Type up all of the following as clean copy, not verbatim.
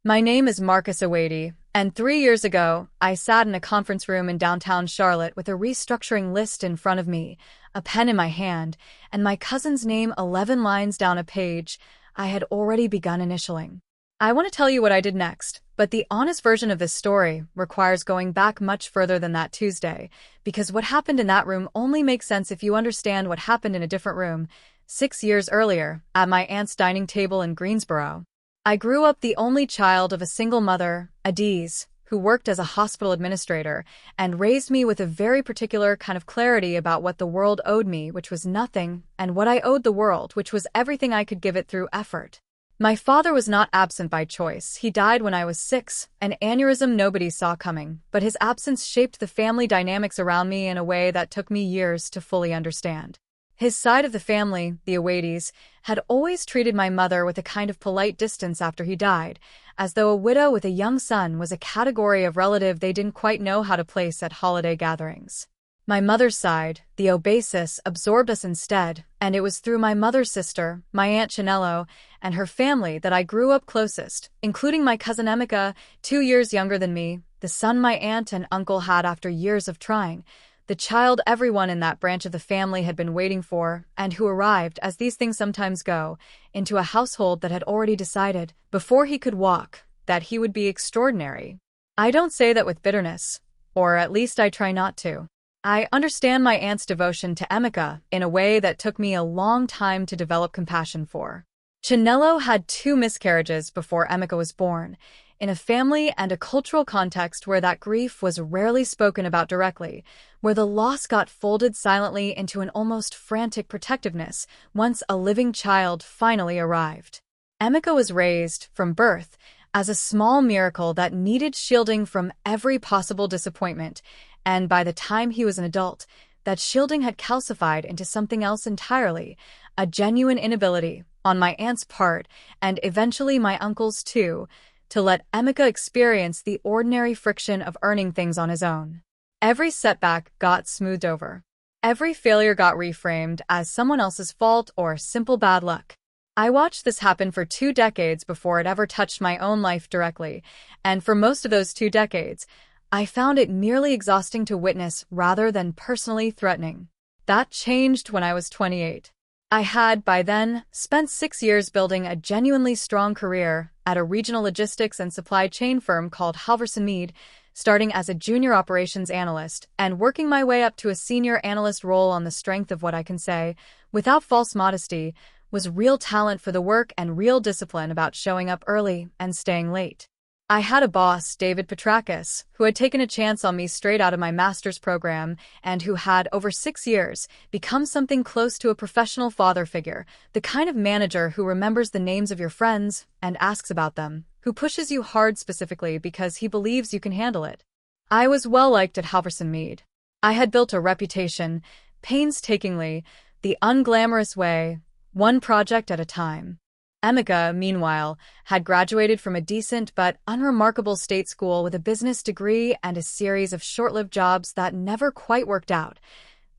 My name is Marcus Iwedi, and 3 years ago, I sat in a conference room in downtown Charlotte with a restructuring list in front of me, a pen in my hand, and my cousin's name 11 lines down a page I had already begun initialing. I want to tell you what I did next, but the honest version of this story requires going back much further than that Tuesday, because what happened in that room only makes sense if you understand what happened in a different room, 6 years earlier, at my aunt's dining table in Greensboro. I grew up the only child of a single mother, Adaeze, who worked as a hospital administrator and raised me with a very particular kind of clarity about what the world owed me, which was nothing, and what I owed the world, which was everything I could give it through effort. My father was not absent by choice. He died when I was 6, an aneurysm nobody saw coming, but his absence shaped the family dynamics around me in a way that took me years to fully understand. His side of the family, the Iwedis, had always treated my mother with a kind of polite distance after he died, as though a widow with a young son was a category of relative they didn't quite know how to place at holiday gatherings. My mother's side, the Obasis, absorbed us instead, and it was through my mother's sister, my Aunt Chinelo, and her family that I grew up closest, including my cousin Emeka, 2 years younger than me, the son my aunt and uncle had after years of trying, the child everyone in that branch of the family had been waiting for, and who arrived, as these things sometimes go, into a household that had already decided, before he could walk, that he would be extraordinary. I don't say that with bitterness, or at least I try not to. I understand my aunt's devotion to Emeka in a way that took me a long time to develop compassion for. Chinelo had 2 miscarriages before Emeka was born, in a family and a cultural context where that grief was rarely spoken about directly, where the loss got folded silently into an almost frantic protectiveness once a living child finally arrived. Emeka was raised, from birth, as a small miracle that needed shielding from every possible disappointment, and by the time he was an adult, that shielding had calcified into something else entirely, a genuine inability, on my aunt's part, and eventually my uncle's too, to let Emeka experience the ordinary friction of earning things on his own. Every setback got smoothed over. Every failure got reframed as someone else's fault or simple bad luck. I watched this happen for 2 decades before it ever touched my own life directly, and for most of those 2 decades, I found it merely exhausting to witness rather than personally threatening. That changed when I was 28. I had, by then, spent 6 years building a genuinely strong career at a regional logistics and supply chain firm called Halverson Mead, starting as a junior operations analyst and working my way up to a senior analyst role on the strength of what I can say, without false modesty, was real talent for the work and real discipline about showing up early and staying late. I had a boss, David Petrakis, who had taken a chance on me straight out of my master's program and who had, over 6 years, become something close to a professional father figure, the kind of manager who remembers the names of your friends and asks about them, who pushes you hard specifically because he believes you can handle it. I was well liked at Halverson Mead. I had built a reputation, painstakingly, the unglamorous way, one project at a time. Emeka, meanwhile, had graduated from a decent but unremarkable state school with a business degree and a series of short-lived jobs that never quite worked out.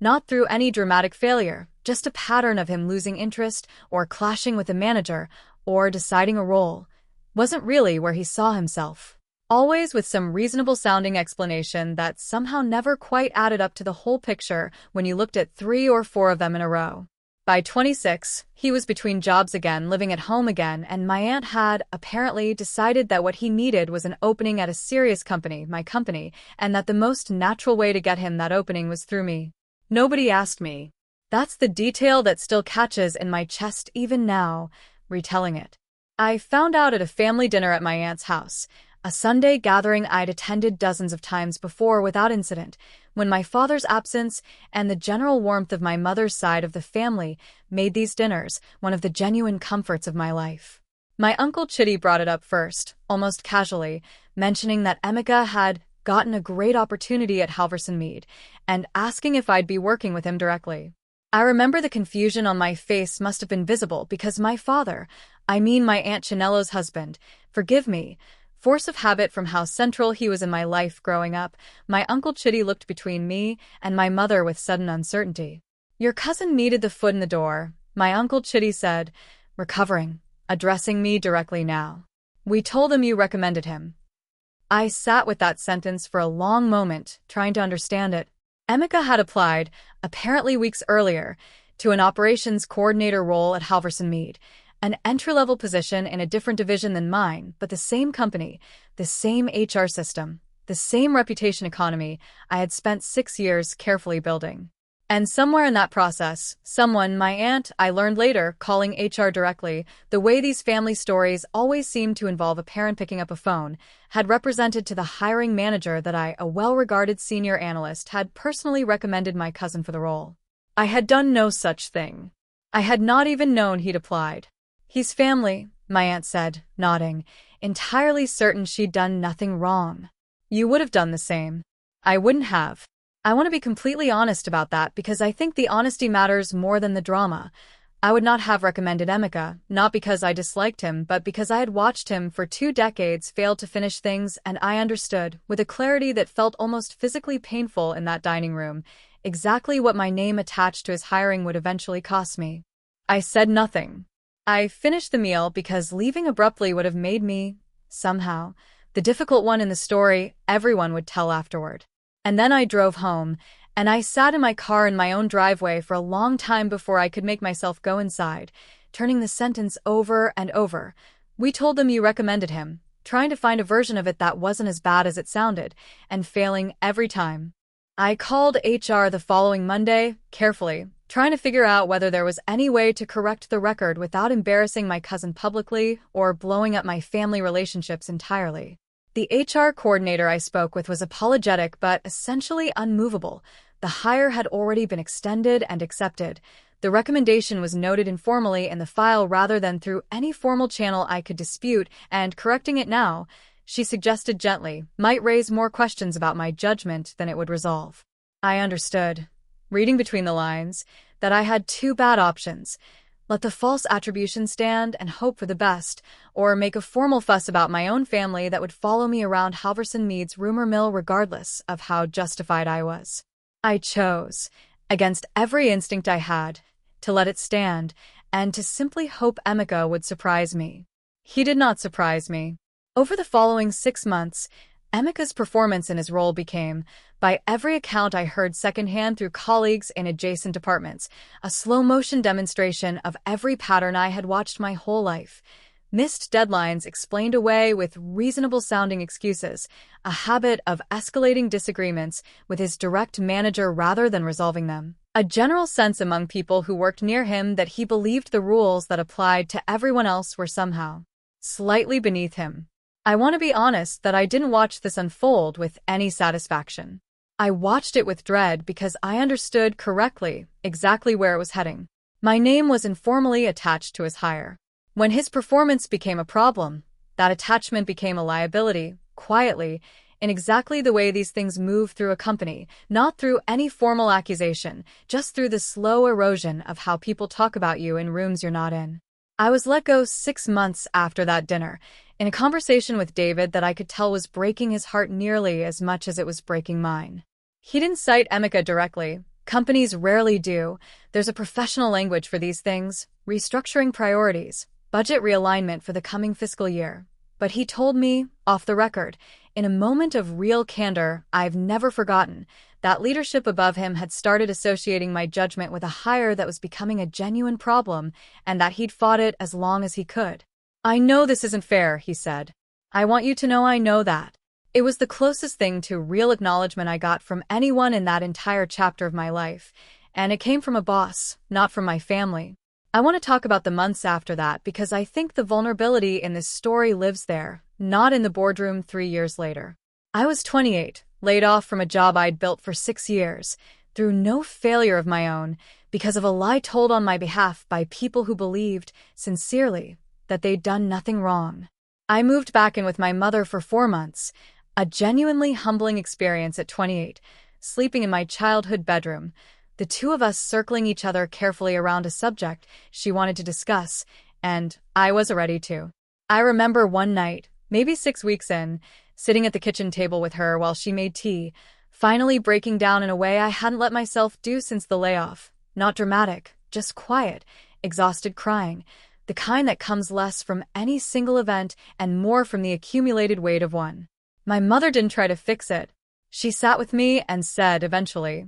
Not through any dramatic failure, just a pattern of him losing interest or clashing with a manager or deciding a role wasn't really where he saw himself. Always with some reasonable-sounding explanation that somehow never quite added up to the whole picture when you looked at 3 or 4 of them in a row. By 26, he was between jobs again, living at home again, and my aunt had, apparently, decided that what he needed was an opening at a serious company, my company, and that the most natural way to get him that opening was through me. Nobody asked me. That's the detail that still catches in my chest even now, retelling it. I found out at a family dinner at my aunt's house, a Sunday gathering I'd attended dozens of times before without incident, when my father's absence and the general warmth of my mother's side of the family made these dinners one of the genuine comforts of my life. My Uncle Chitty brought it up first, almost casually, mentioning that Emeka had gotten a great opportunity at Halverson Mead, and asking if I'd be working with him directly. I remember the confusion on my face must have been visible because my father, I mean my Aunt Chinelo's husband, forgive me, force of habit from how central he was in my life growing up, my Uncle Chitty looked between me and my mother with sudden uncertainty. Your cousin needed the foot in the door, my Uncle Chitty said, recovering, addressing me directly now. We told him you recommended him. I sat with that sentence for a long moment, trying to understand it. Emeka had applied, apparently weeks earlier, to an operations coordinator role at Halverson Mead, an entry-level position in a different division than mine, but the same company, the same HR system, the same reputation economy I had spent 6 years carefully building. And somewhere in that process, someone, my aunt, I learned later, calling HR directly, the way these family stories always seem to involve a parent picking up a phone, had represented to the hiring manager that I, a well-regarded senior analyst, had personally recommended my cousin for the role. I had done no such thing. I had not even known he'd applied. He's family, my aunt said, nodding, entirely certain she'd done nothing wrong. You would have done the same. I wouldn't have. I want to be completely honest about that because I think the honesty matters more than the drama. I would not have recommended Emeka, not because I disliked him, but because I had watched him for 2 decades fail to finish things, and I understood, with a clarity that felt almost physically painful in that dining room, exactly what my name attached to his hiring would eventually cost me. I said nothing. I finished the meal because leaving abruptly would have made me, somehow, the difficult one in the story everyone would tell afterward. And then I drove home, and I sat in my car in my own driveway for a long time before I could make myself go inside, turning the sentence over and over. We told them you recommended him, trying to find a version of it that wasn't as bad as it sounded, and failing every time. I called HR the following Monday, carefully, trying to figure out whether there was any way to correct the record without embarrassing my cousin publicly or blowing up my family relationships entirely. The HR coordinator I spoke with was apologetic but essentially unmovable. The hire had already been extended and accepted. The recommendation was noted informally in the file rather than through any formal channel I could dispute, and correcting it now, she suggested gently, might raise more questions about my judgment than it would resolve. I understood, reading between the lines, that I had 2 bad options. Let the false attribution stand and hope for the best, or make a formal fuss about my own family that would follow me around Halverson Mead's rumor mill regardless of how justified I was. I chose, against every instinct I had, to let it stand, and to simply hope Emeka would surprise me. He did not surprise me. Over the following 6 months, Emeka's performance in his role became, by every account I heard secondhand through colleagues in adjacent departments, a slow-motion demonstration of every pattern I had watched my whole life. Missed deadlines explained away with reasonable-sounding excuses, a habit of escalating disagreements with his direct manager rather than resolving them, a general sense among people who worked near him that he believed the rules that applied to everyone else were somehow slightly beneath him. I want to be honest that I didn't watch this unfold with any satisfaction. I watched it with dread because I understood correctly exactly where it was heading. My name was informally attached to his hire. When his performance became a problem, that attachment became a liability, quietly, in exactly the way these things move through a company, not through any formal accusation, just through the slow erosion of how people talk about you in rooms you're not in. I was let go 6 months after that dinner, in a conversation with David that I could tell was breaking his heart nearly as much as it was breaking mine. He didn't cite Emeka directly. Companies rarely do. There's a professional language for these things, restructuring priorities, budget realignment for the coming fiscal year. But he told me, off the record, in a moment of real candor I've never forgotten, that leadership above him had started associating my judgment with a hire that was becoming a genuine problem, and that he'd fought it as long as he could. I know this isn't fair, he said. I want you to know I know that. It was the closest thing to real acknowledgement I got from anyone in that entire chapter of my life, and it came from a boss, not from my family. I want to talk about the months after that because I think the vulnerability in this story lives there, not in the boardroom 3 years later. I was 28, laid off from a job I'd built for 6 years, through no failure of my own, because of a lie told on my behalf by people who believed, sincerely, that they'd done nothing wrong. I moved back in with my mother for 4 months, a genuinely humbling experience at 28, sleeping in my childhood bedroom, the 2 of us circling each other carefully around a subject she wanted to discuss, and I was ready to. I remember one night, maybe 6 weeks in, sitting at the kitchen table with her while she made tea, finally breaking down in a way I hadn't let myself do since the layoff. Not dramatic, just quiet, exhausted crying, the kind that comes less from any single event and more from the accumulated weight of one. My mother didn't try to fix it. She sat with me and said eventually,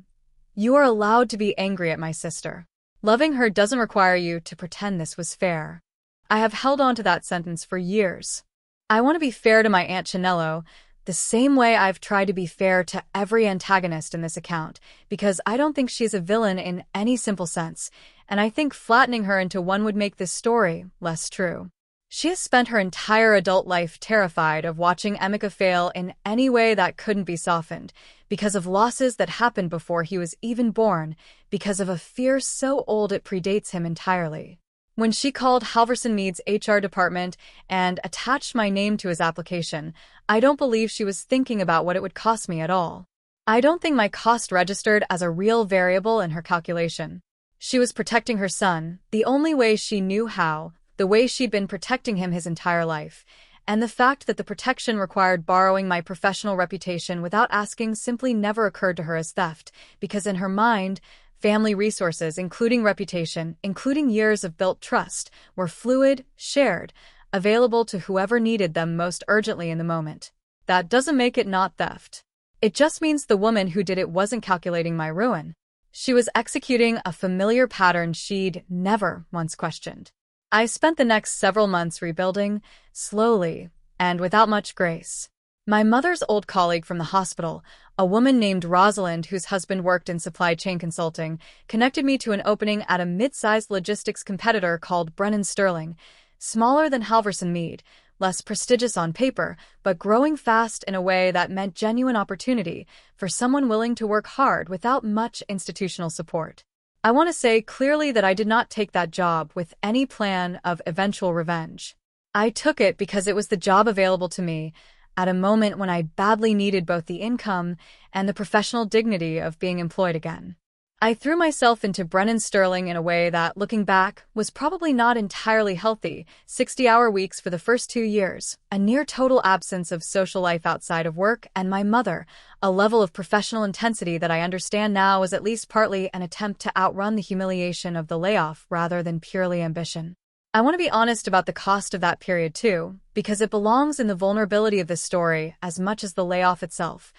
"You are allowed to be angry at my sister. Loving her doesn't require you to pretend this was fair." I have held on to that sentence for years. I want to be fair to my Aunt Chinelo, the same way I've tried to be fair to every antagonist in this account, because I don't think she's a villain in any simple sense, and I think flattening her into one would make this story less true. She has spent her entire adult life terrified of watching Emeka fail in any way that couldn't be softened, because of losses that happened before he was even born, because of a fear so old it predates him entirely. When she called Halverson Mead's HR department and attached my name to his application, I don't believe she was thinking about what it would cost me at all. I don't think my cost registered as a real variable in her calculation. She was protecting her son, the only way she knew how, the way she'd been protecting him his entire life, and the fact that the protection required borrowing my professional reputation without asking simply never occurred to her as theft, because in her mind, family resources, including reputation, including years of built trust, were fluid, shared, available to whoever needed them most urgently in the moment. That doesn't make it not theft. It just means the woman who did it wasn't calculating my ruin. She was executing a familiar pattern she'd never once questioned. I spent the next several months rebuilding, slowly, and without much grace. My mother's old colleague from the hospital, a woman named Rosalind whose husband worked in supply chain consulting, connected me to an opening at a mid-sized logistics competitor called Brennan Sterling, smaller than Halverson Mead, less prestigious on paper, but growing fast in a way that meant genuine opportunity for someone willing to work hard without much institutional support. I want to say clearly that I did not take that job with any plan of eventual revenge. I took it because it was the job available to me at a moment when I badly needed both the income and the professional dignity of being employed again. I threw myself into Brennan Sterling in a way that, looking back, was probably not entirely healthy. 60-hour weeks for the first 2 years, a near total absence of social life outside of work, and my mother, a level of professional intensity that I understand now was at least partly an attempt to outrun the humiliation of the layoff rather than purely ambition. I want to be honest about the cost of that period too, because it belongs in the vulnerability of this story as much as the layoff itself.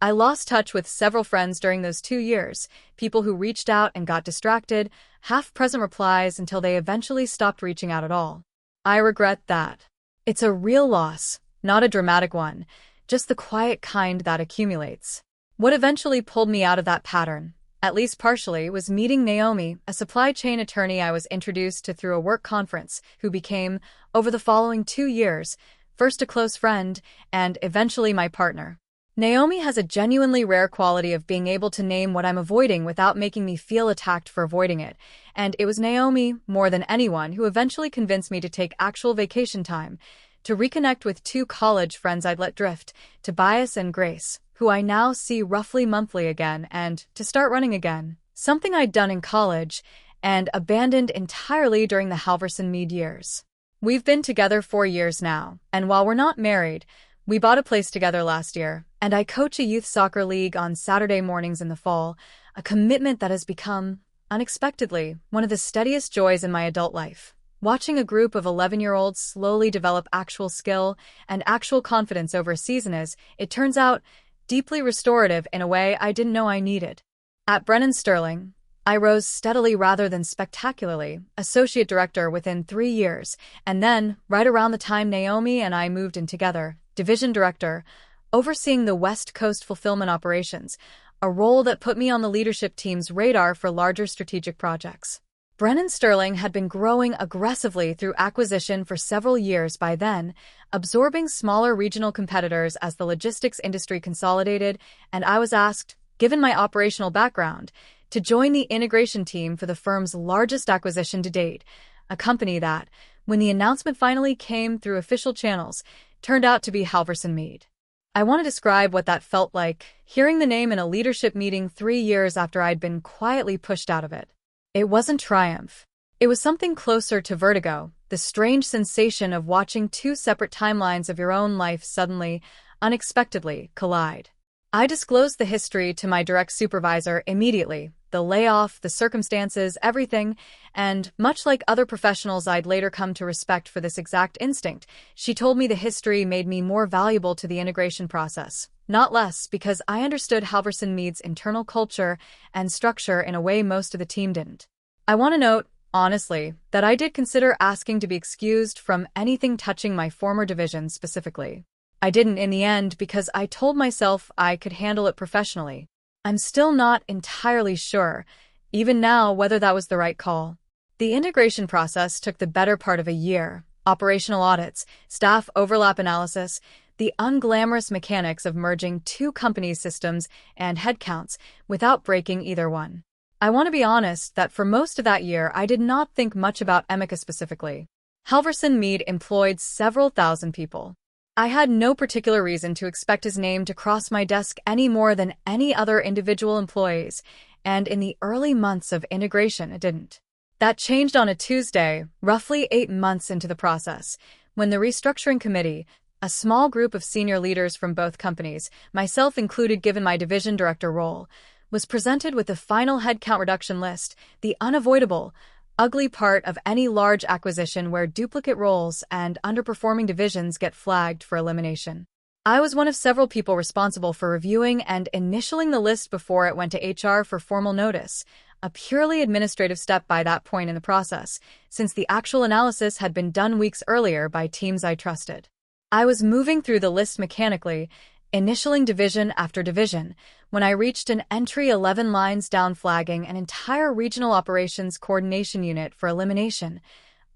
I lost touch with several friends during those 2 years, people who reached out and got distracted, half-present replies until they eventually stopped reaching out at all. I regret that. It's a real loss, not a dramatic one, just the quiet kind that accumulates. What eventually pulled me out of that pattern, at least partially, was meeting Naomi, a supply chain attorney I was introduced to through a work conference, who became, over the following 2 years, first a close friend and eventually my partner. Naomi has a genuinely rare quality of being able to name what I'm avoiding without making me feel attacked for avoiding it, and it was Naomi, more than anyone, who eventually convinced me to take actual vacation time, to reconnect with 2 college friends I'd let drift, Tobias and Grace, who I now see roughly monthly again, and to start running again, something I'd done in college and abandoned entirely during the Halverson Mead years. We've been together 4 years now, and while we're not married, we bought a place together last year, and I coach a youth soccer league on Saturday mornings in the fall, a commitment that has become, unexpectedly, one of the steadiest joys in my adult life. Watching a group of 11-year-olds slowly develop actual skill and actual confidence over a season is, it turns out, deeply restorative in a way I didn't know I needed. At Brennan Sterling, I rose steadily rather than spectacularly, associate director within 3 years, and then, right around the time Naomi and I moved in together, division director, overseeing the West Coast fulfillment operations, a role that put me on the leadership team's radar for larger strategic projects. Brennan Sterling had been growing aggressively through acquisition for several years by then, absorbing smaller regional competitors as the logistics industry consolidated, and I was asked, given my operational background, to join the integration team for the firm's largest acquisition to date, a company that, when the announcement finally came through official channels, turned out to be Halverson Mead. I want to describe what that felt like, hearing the name in a leadership meeting 3 years after I'd been quietly pushed out of it. It wasn't triumph. It was something closer to vertigo, the strange sensation of watching 2 separate timelines of your own life suddenly, unexpectedly, collide. I disclosed the history to my direct supervisor immediately, the layoff, the circumstances, everything, and much like other professionals I'd later come to respect for this exact instinct, she told me the history made me more valuable to the integration process, not less, because I understood Halverson Mead's internal culture and structure in a way most of the team didn't. I want to note, honestly, that I did consider asking to be excused from anything touching my former division specifically. I didn't in the end because I told myself I could handle it professionally. I'm still not entirely sure, even now, whether that was the right call. The integration process took the better part of a year. Operational audits, staff overlap analysis, the unglamorous mechanics of merging two companies' systems and headcounts without breaking either one. I want to be honest that for most of that year I did not think much about Emeka specifically. Halverson Mead employed several thousand people. I had no particular reason to expect his name to cross my desk any more than any other individual employees, and in the early months of integration it didn't. That changed on a Tuesday, roughly 8 months into the process, when the restructuring committee, a small group of senior leaders from both companies, myself included given my division director role, was presented with the final headcount reduction list, the unavoidable, ugly part of any large acquisition where duplicate roles and underperforming divisions get flagged for elimination. I was one of several people responsible for reviewing and initialing the list before it went to HR for formal notice, a purely administrative step by that point in the process, since the actual analysis had been done weeks earlier by teams I trusted. I was moving through the list mechanically, initialing division after division, when I reached an entry 11 lines down flagging an entire regional operations coordination unit for elimination,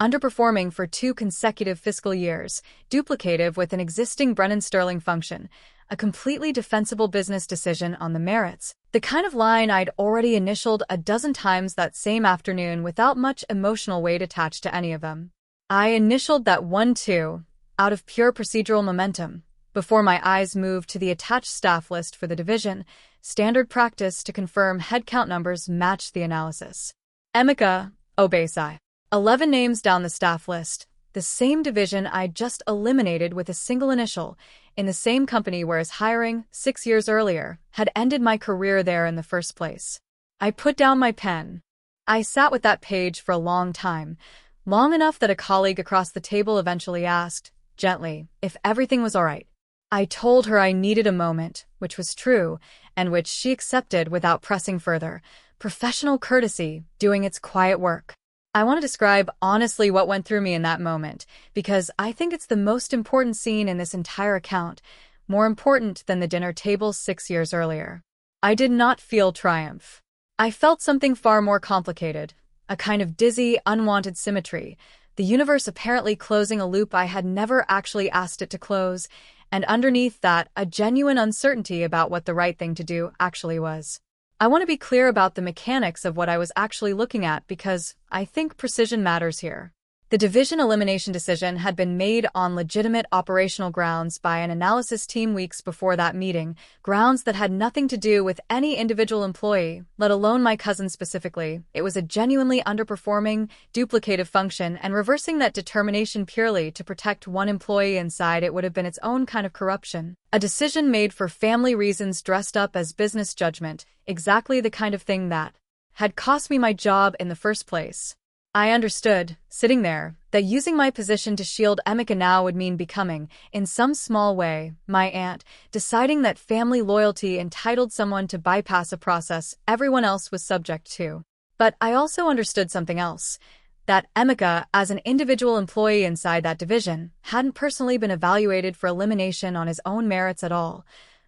underperforming for 2 consecutive fiscal years, duplicative with an existing Brennan-Sterling function, a completely defensible business decision on the merits, the kind of line I'd already initialed a dozen times that same afternoon without much emotional weight attached to any of them. I initialed that one too, out of pure procedural momentum, before my eyes moved to the attached staff list for the division, standard practice to confirm headcount numbers matched the analysis. Emeka, Obasis. 11 names down the staff list, the same division I'd just eliminated with a single initial, in the same company where his hiring, 6 years earlier, had ended my career there in the first place. I put down my pen. I sat with that page for a long time, long enough that a colleague across the table eventually asked, gently, if everything was all right. I told her I needed a moment, which was true, and which she accepted without pressing further. Professional courtesy, doing its quiet work. I want to describe honestly what went through me in that moment, because I think it's the most important scene in this entire account, more important than the dinner table 6 years earlier. I did not feel triumph. I felt something far more complicated, a kind of dizzy, unwanted symmetry, the universe apparently closing a loop I had never actually asked it to close, and underneath that, a genuine uncertainty about what the right thing to do actually was. I want to be clear about the mechanics of what I was actually looking at because I think precision matters here. The division elimination decision had been made on legitimate operational grounds by an analysis team weeks before that meeting, grounds that had nothing to do with any individual employee, let alone my cousin specifically. It was a genuinely underperforming, duplicative function, and reversing that determination purely to protect one employee inside it would have been its own kind of corruption. A decision made for family reasons dressed up as business judgment, exactly the kind of thing that had cost me my job in the first place. I understood, sitting there, that using my position to shield Emeka now would mean becoming, in some small way, my aunt, deciding that family loyalty entitled someone to bypass a process everyone else was subject to. But I also understood something else, that Emeka, as an individual employee inside that division, hadn't personally been evaluated for elimination on his own merits at all.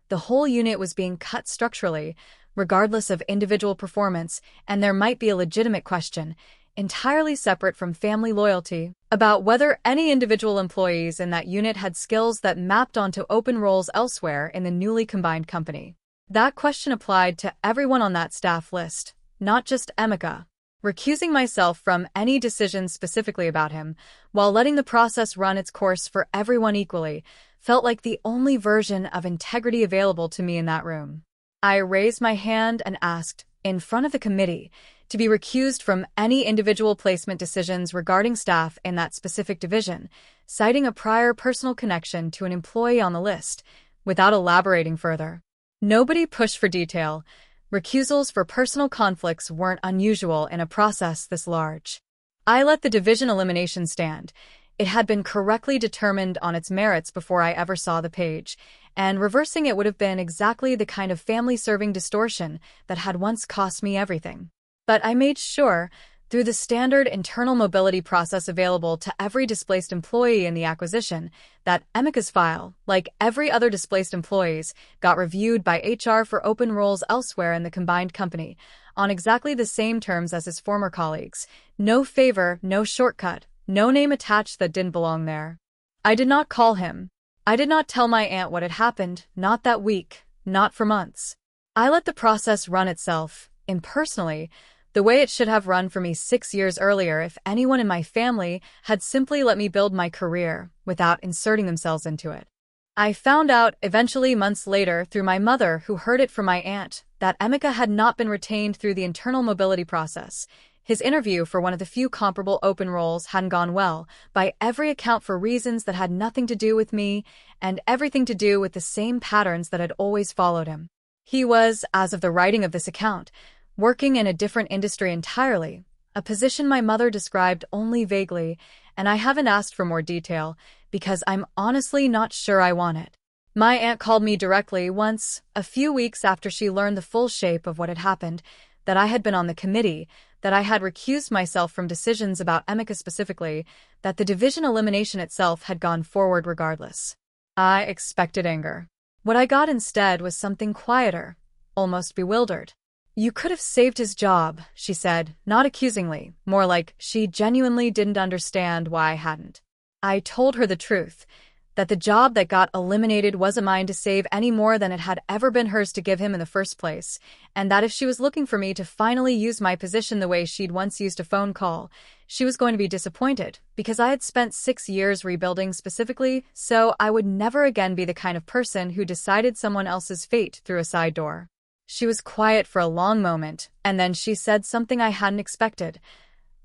The whole unit was being cut structurally, regardless of individual performance, and there might be a legitimate question, entirely separate from family loyalty, about whether any individual employees in that unit had skills that mapped onto open roles elsewhere in the newly combined company. That question applied to everyone on that staff list, not just Emeka. Recusing myself from any decisions specifically about him, while letting the process run its course for everyone equally, felt like the only version of integrity available to me in that room. I raised my hand and asked, in front of the committee, to be recused from any individual placement decisions regarding staff in that specific division, citing a prior personal connection to an employee on the list, without elaborating further. Nobody pushed for detail. Recusals for personal conflicts weren't unusual in a process this large. I let the division elimination stand. It had been correctly determined on its merits before I ever saw the page, and reversing it would have been exactly the kind of family-serving distortion that had once cost me everything. But I made sure, through the standard internal mobility process available to every displaced employee in the acquisition, that Emeka's file, like every other displaced employee's, got reviewed by HR for open roles elsewhere in the combined company, on exactly the same terms as his former colleagues. No favor, no shortcut, no name attached that didn't belong there. I did not call him. I did not tell my aunt what had happened, not that week, not for months. I let the process run itself, impersonally, the way it should have run for me 6 years earlier if anyone in my family had simply let me build my career without inserting themselves into it. I found out, eventually months later, through my mother who heard it from my aunt, that Emeka had not been retained through the internal mobility process. His interview for one of the few comparable open roles hadn't gone well, by every account for reasons that had nothing to do with me and everything to do with the same patterns that had always followed him. He was, as of the writing of this account, working in a different industry entirely, a position my mother described only vaguely, and I haven't asked for more detail because I'm honestly not sure I want it. My aunt called me directly once, a few weeks after she learned the full shape of what had happened, that I had been on the committee, that I had recused myself from decisions about Emeka specifically, that the division elimination itself had gone forward regardless. I expected anger. What I got instead was something quieter, almost bewildered. "You could have saved his job," she said, not accusingly, more like she genuinely didn't understand why I hadn't. I told her the truth, that the job that got eliminated wasn't mine to save any more than it had ever been hers to give him in the first place, and that if she was looking for me to finally use my position the way she'd once used a phone call, she was going to be disappointed, because I had spent 6 years rebuilding specifically, so I would never again be the kind of person who decided someone else's fate through a side door. She was quiet for a long moment, and then she said something I hadn't expected.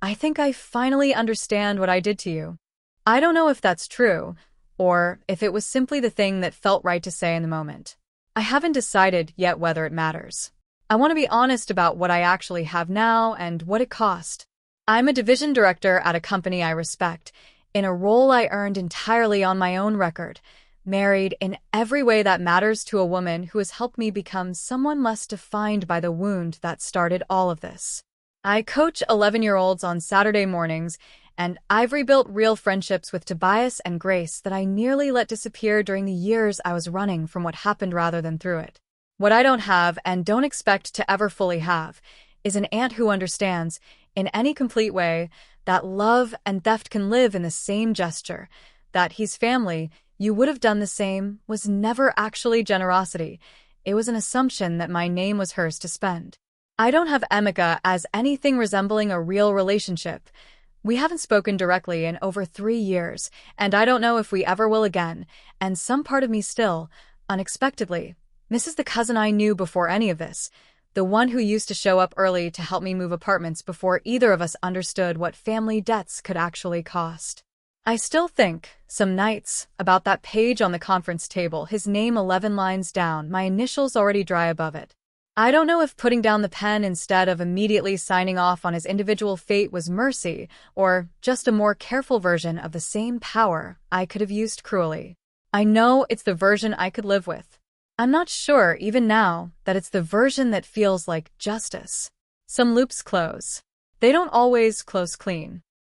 "I think I finally understand what I did to you." I don't know if that's true, or if it was simply the thing that felt right to say in the moment. I haven't decided yet whether it matters. I want to be honest about what I actually have now and what it cost. I'm a division director at a company I respect, in a role I earned entirely on my own record, married in every way that matters to a woman who has helped me become someone less defined by the wound that started all of this. I coach 11-year-olds on Saturday mornings, and I've rebuilt real friendships with Tobias and Grace that I nearly let disappear during the years I was running from what happened rather than through it. What I don't have and don't expect to ever fully have is an aunt who understands, in any complete way, that love and theft can live in the same gesture, that he's family, you would have done the same, was never actually generosity. It was an assumption that my name was hers to spend. I don't have Emeka as anything resembling a real relationship. We haven't spoken directly in over 3 years, and I don't know if we ever will again, and some part of me still, unexpectedly, misses the cousin I knew before any of this, the one who used to show up early to help me move apartments before either of us understood what family debts could actually cost. I still think, some nights, about that page on the conference table, his name 11 lines down, my initials already dry above it. I don't know if putting down the pen instead of immediately signing off on his individual fate was mercy, or just a more careful version of the same power I could have used cruelly. I know it's the version I could live with. I'm not sure, even now, that it's the version that feels like justice. Some loops close. They don't always close clean.